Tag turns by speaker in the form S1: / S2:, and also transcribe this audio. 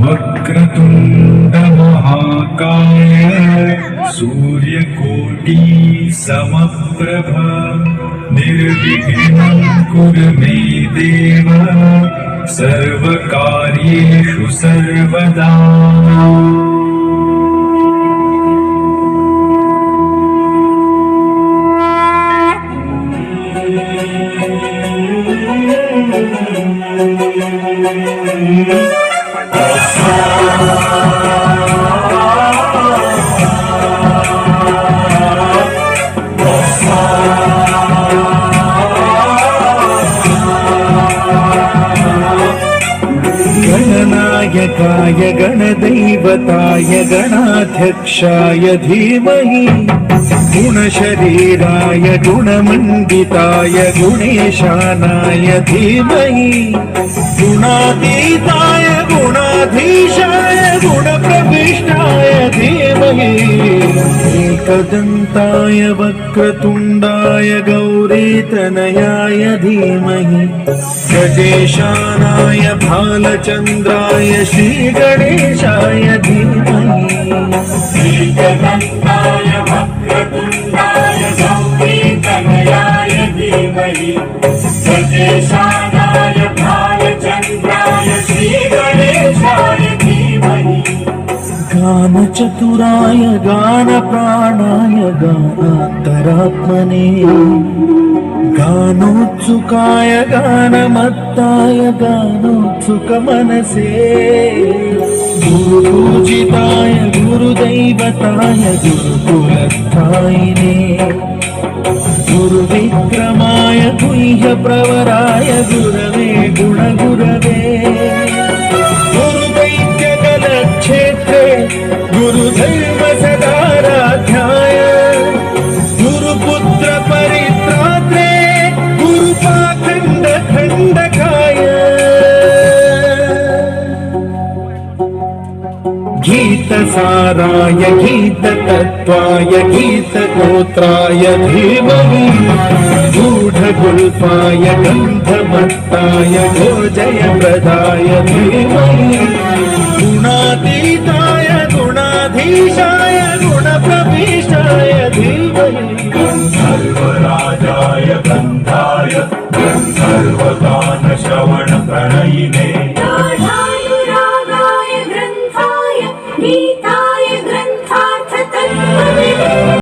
S1: वक्रतुंड महाकाय सूर्यकोटि समप्रभ निर्विघ्नं कुरु मे देव सर्वकार्येषु सर्वदा।
S2: गणनायकाय गणदैवताय गणाध्यक्षाय धीमहि गुणशरीराय गुणमण्डिताय गुणेशानाय धीमहि गुणातीताय गुणाधीशाय गुणप्रविष्टाय धीमहि एकदन्ताय वक्रतुण्डाय गौरीतनयाय धीमहि गजेशानाय भालचन्द्राय श्रीगणेशाय धीमहि
S3: एकदन्ताय वक्रतुण्डाय गौरीतनयाय धीमहि गजेशानाय भालचन्द्राय श्रीगणेशाय धीमहि
S2: गानचतुराय गानप्राणाय गानान्तरात्मने गानोत्सुकाय गानमत्ताय गानोत्सुकमनसे गुरुपूजिताय गुरुदैवताय गुरुकुलस्थायिने गुरुविक्रमाय गुह्यप्रवराय गुरवे गुणगुरवे गुरुदैत्यकलक्षेत्रे गुरुधर्म सदाराध्याय गुरुपुत्र परित्रात्रे गुरुपाखण्ड खण्डकाय गीतसाराय गीततत्त्वाय गीतगोत्राय धीमहि गूढगुल्फाय गन्धमत्ताय गोजयप्रदाय धीमहि गुणातीताय गुणाधीशाय गुणप्रविष्टाय धीमहि
S3: सर्वराजाय गन्धाय सर्वगानश्रवणप्रणयिने